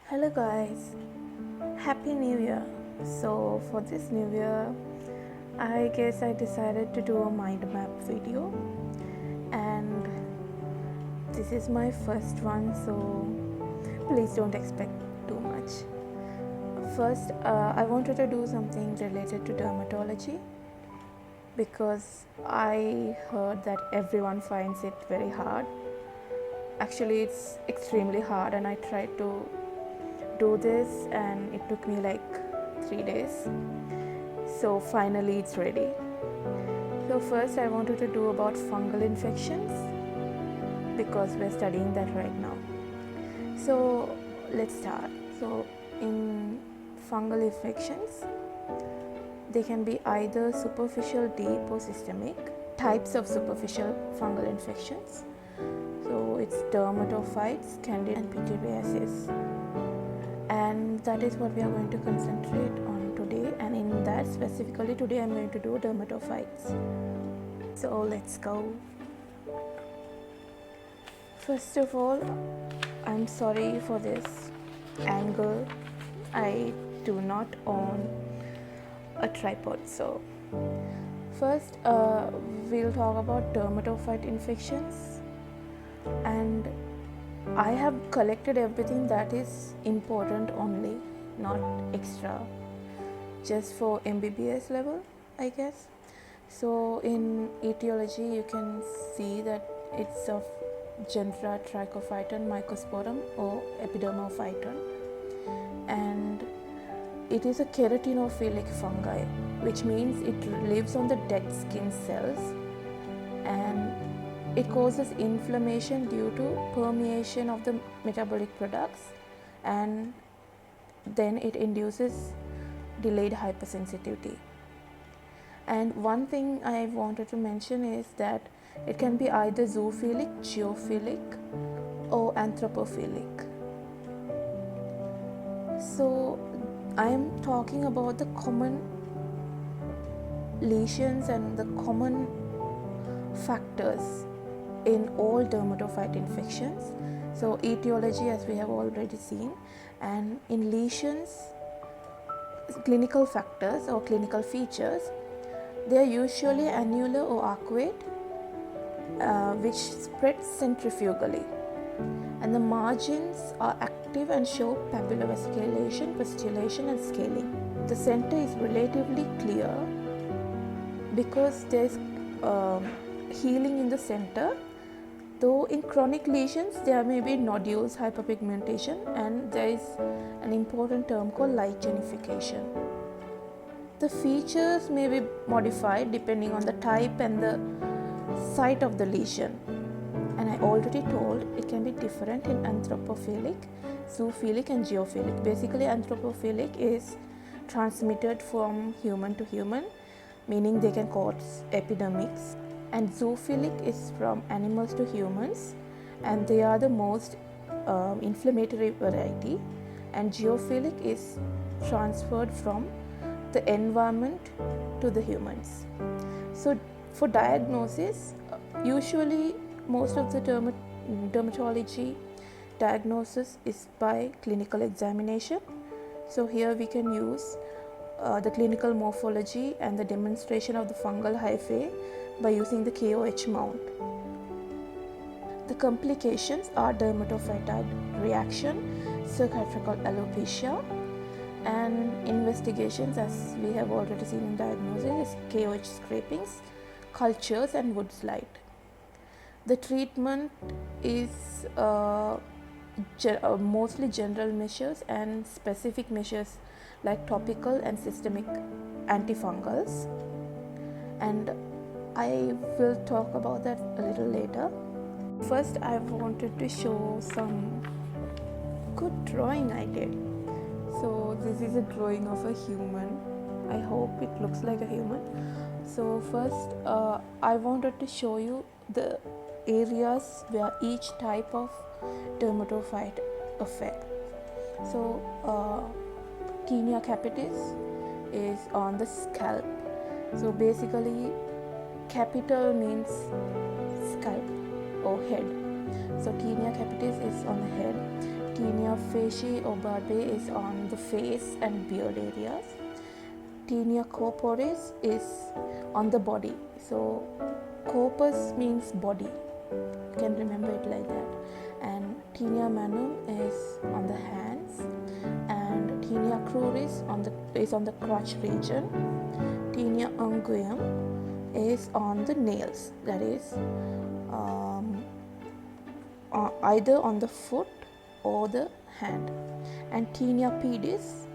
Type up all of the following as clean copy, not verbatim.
Hello guys, Happy New Year. So for this New Year, I guess I decided to do a mind map video, and this is my first one, so please don't expect too much. First, I wanted to do something related to dermatology because I heard that everyone finds it very hard. Actually, it's extremely hard, and I tried to do this and it took me like 3 days. So finally it's ready. So first I wanted to do about fungal infections because we're studying that right now. So let's start. So in fungal infections, they can be either superficial, deep or systemic. Types of superficial fungal infections. So it's dermatophytes, candida and pityriasis. And that is what we are going to concentrate on today, and in that specifically today I'm going to do dermatophytes. So let's go. First of all, I'm sorry for this angle. I do not own a tripod. So first we'll talk about dermatophyte infections, and I have collected everything that is important only, not extra, just for MBBS level, I guess. So in etiology, you can see that it's of genera Trichophyton, Mycosporum or Epidermophyton, and it is a keratinophilic fungi, which means it lives on the dead skin cells, and it causes inflammation due to permeation of the metabolic products, and then it induces delayed hypersensitivity. And one thing I wanted to mention is that it can be either zoophilic, geophilic or anthropophilic. So I am talking about the common lesions and the common factors in all dermatophyte infections. So etiology, as we have already seen, and in lesions, clinical factors or clinical features, they are usually annular or arcuate, which spread centrifugally, and the margins are active and show papulovascularization, pustulation and scaling. The center is relatively clear because there is healing in the center, though in chronic lesions there may be nodules, hyperpigmentation, and there is an important term called lichenification. The features may be modified depending on the type and the site of the lesion, and I already told it can be different in anthropophilic, zoophilic and geophilic. Basically, anthropophilic is transmitted from human to human, meaning they can cause epidemics, and zoophilic is from animals to humans, and they are the most inflammatory variety, and geophilic is transferred from the environment to the humans. So for diagnosis, usually most of the dermatology diagnosis is by clinical examination. So here we can use the clinical morphology and the demonstration of the fungal hyphae by using the KOH mount. The complications are dermatophytide reaction, cicatricial alopecia, and investigations, as we have already seen in diagnosis, is KOH scrapings, cultures and wood slide. The treatment is mostly general measures and specific measures like topical and systemic antifungals, and I will talk about that a little later. First, I wanted to show some good drawing I did. So this is a drawing of a human. I hope it looks like a human. So first I wanted to show you the areas where each type of dermatophyte affects. So tinea capitis is on the scalp. So basically capital means scalp or head. So tinea capitis is on the head. tinea faciae or barbae is on the face and beard areas. Tinea corporis is on the body. So corpus means body. You can remember it like that. And tinea manum is on the hands, and tinea cruris is on the crotch region. Tinea unguium is on the nails, that is either on the foot or the hand. And tinea pedis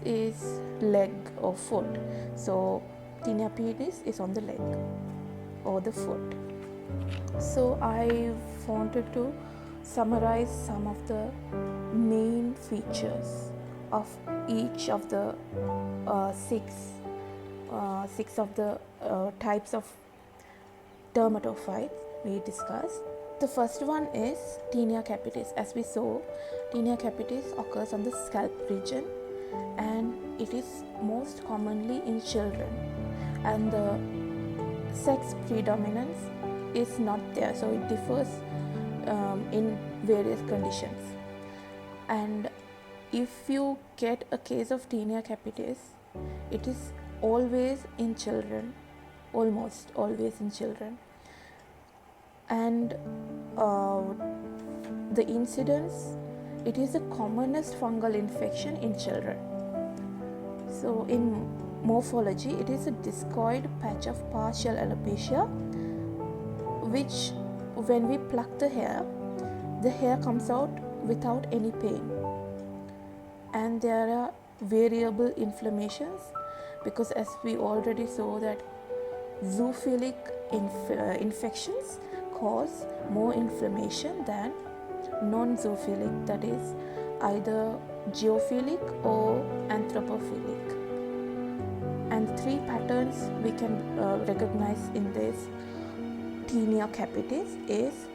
is leg or foot, so tinea pedis is on the leg or the foot. So I wanted to summarize some of the main features of each of the six of the types of dermatophytes we discussed. The first one is tinea capitis. As we saw, tinea capitis occurs on the scalp region, and it is most commonly in children, and the sex predominance is not there, so it differs in various conditions. And if you get a case of tinea capitis, it is always in children, almost always in children. And the incidence, it is the commonest fungal infection in children. So in morphology, it is a discoid patch of partial alopecia, which when we pluck the hair comes out without any pain. And there are variable inflammations, because as we already saw that zoophilic infections cause more inflammation than non-zoophilic, that is either geophilic or anthropophilic. And three patterns we can recognize in this tinea capitis is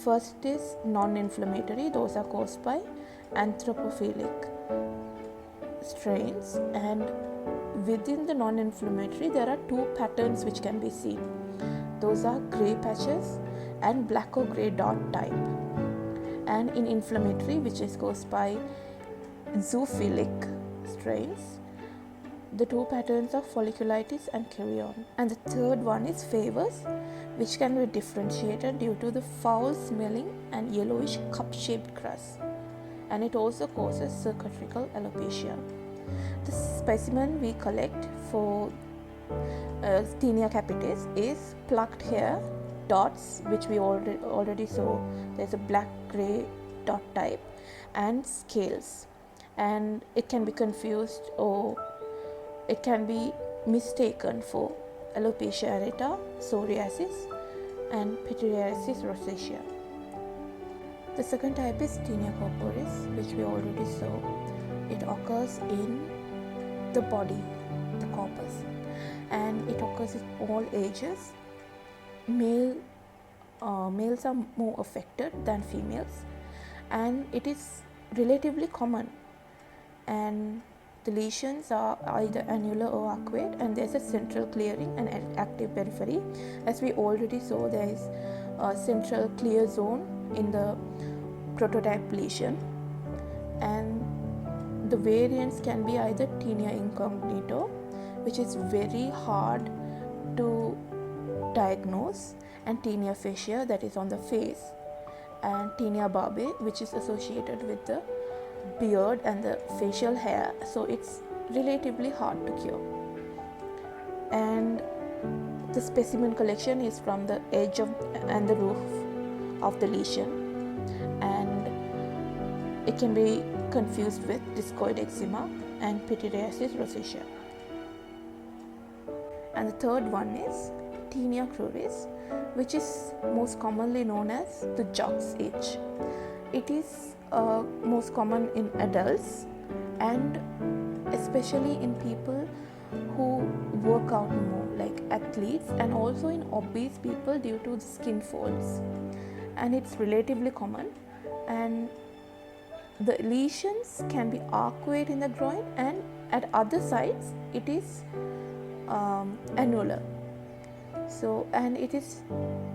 first is non-inflammatory, those are caused by anthropophilic strains, and within the non-inflammatory there are two patterns which can be seen. Those are grey patches and black or grey dot type. And in inflammatory, which is caused by zoophilic strains, the two patterns are folliculitis and carrion. And the third one is favus, which can be differentiated due to the foul smelling and yellowish cup-shaped crust, and it also causes cicatricial alopecia. The specimen we collect for tinea capitis is plucked hair, dots, which we already saw. There's a black grey dot type, and scales, and it can be confused or it can be mistaken for alopecia areata, psoriasis, and pityriasis rosacea. The second type is tinea corporis, which we already saw. It occurs in the body, the corpus, and it occurs in all ages. Males are more affected than females, and it is relatively common, and the lesions are either annular or arcuate, and there is a central clearing and an active periphery. As we already saw, there is a central clear zone in the prototype lesion, and the variants can be either tinea incognito, which is very hard to diagnose, and tinea faciae, that is on the face, and tinea barbae, which is associated with the beard and the facial hair, so it's relatively hard to cure. And the specimen collection is from the edge of and the roof of the lesion, and it can be confused with discoid eczema and pityriasis rosacea. And the third one is tinea cruris, which is most commonly known as the jock's itch. It is most common in adults, and especially in people who work out more, like athletes, and also in obese people due to the skin folds. And it's relatively common, and the lesions can be arcuate in the groin, and at other sides it is annular. So, and it is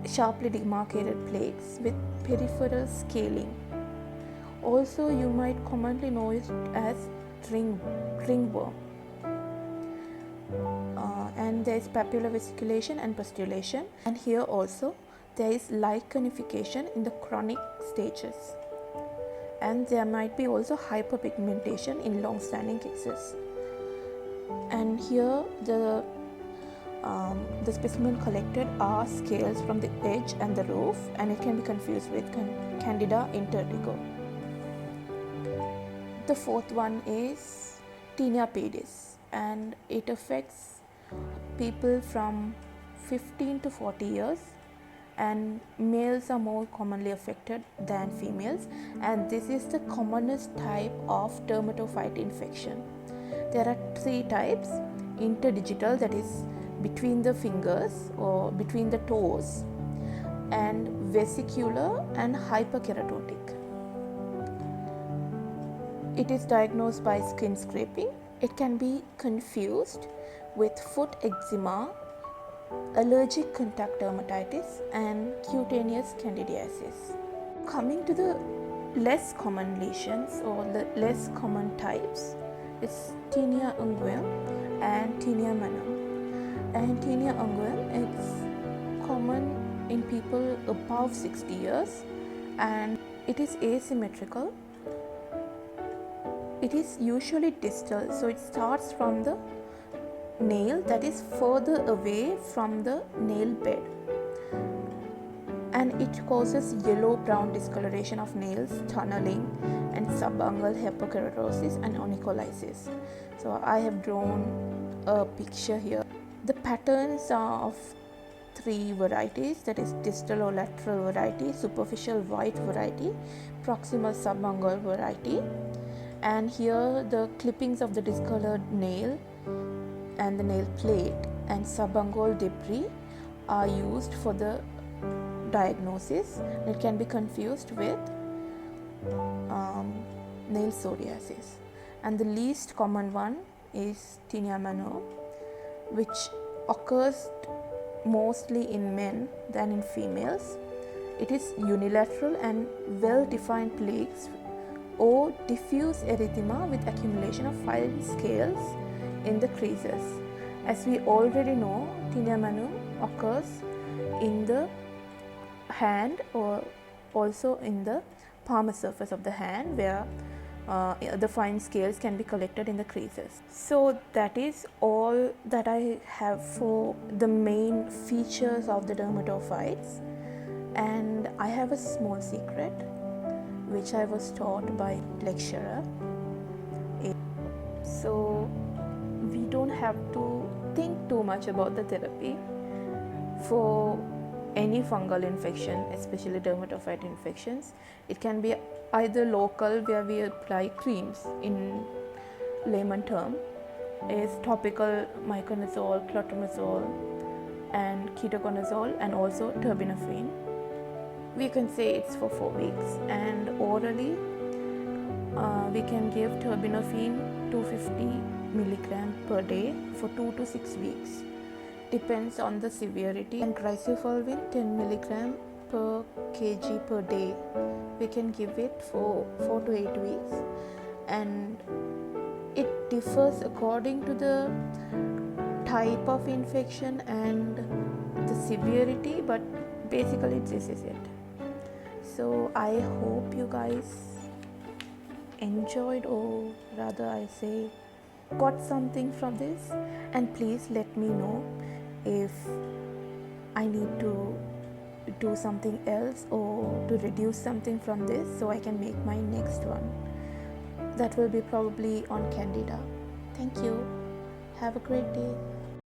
sharply demarcated plaques with peripheral scaling. Also, you might commonly know it as ringworm. And there is papular vesiculation and pustulation, and here also there is lichenification in the chronic stages, and there might be also hyperpigmentation in long-standing cases. And here the specimen collected are scales from the edge and the roof, and it can be confused with Candida interdigo. The fourth one is Tinea pedis, and it affects people from 15 to 40 years, and males are more commonly affected than females, and this is the commonest type of dermatophyte infection. There are three types: interdigital, that is between the fingers or between the toes, and vesicular and hyperkeratotic. It is diagnosed by skin scraping. It can be confused with foot eczema, allergic contact dermatitis, and cutaneous candidiasis. Coming to the less common lesions or the less common types, it's Tinea unguium and Tinea manum. And Tinea unguium, it's common in people above 60 years, and it is asymmetrical. It is usually distal, so it starts from the nail that is further away from the nail bed, and it causes yellow-brown discoloration of nails, tunneling, and subungual hyperkeratosis and onycholysis. So I have drawn a picture here. The patterns are of three varieties, that is distal or lateral variety, superficial white variety, proximal subungual variety. And here the clippings of the discolored nail and the nail plate and subungual debris are used for the diagnosis. It can be confused with nail psoriasis. And the least common one is Tinea manum, which occurs mostly in men than in females. It is unilateral and well-defined plaques or diffuse erythema with accumulation of fine scales in the creases. As we already know, Tinea manum occurs in the hand or also in the palmar surface of the hand, where the fine scales can be collected in the creases. So that is all that I have for the main features of the dermatophytes. And I have a small secret which I was taught by lecturer. So we don't have to think too much about the therapy for any fungal infection, especially dermatophyte infections. It can be either local, where we apply creams, in layman term is topical miconazole, clotomazole, and ketoconazole, and also terbinafine. We can say it's for 4 weeks, and orally we can give terbinafine 250 milligram per day for 2 to 6 weeks. Depends on the severity. And crisofulvin 10 milligram per kg per day. We can give it for 4 to 8 weeks, and it differs according to the type of infection and the severity, but basically this is it. So I hope you guys enjoyed, or rather I say got something from this, and please let me know if I need to do something else or to reduce something from this, so I can make my next one. That will be probably on Candida. Thank you. Have a great day.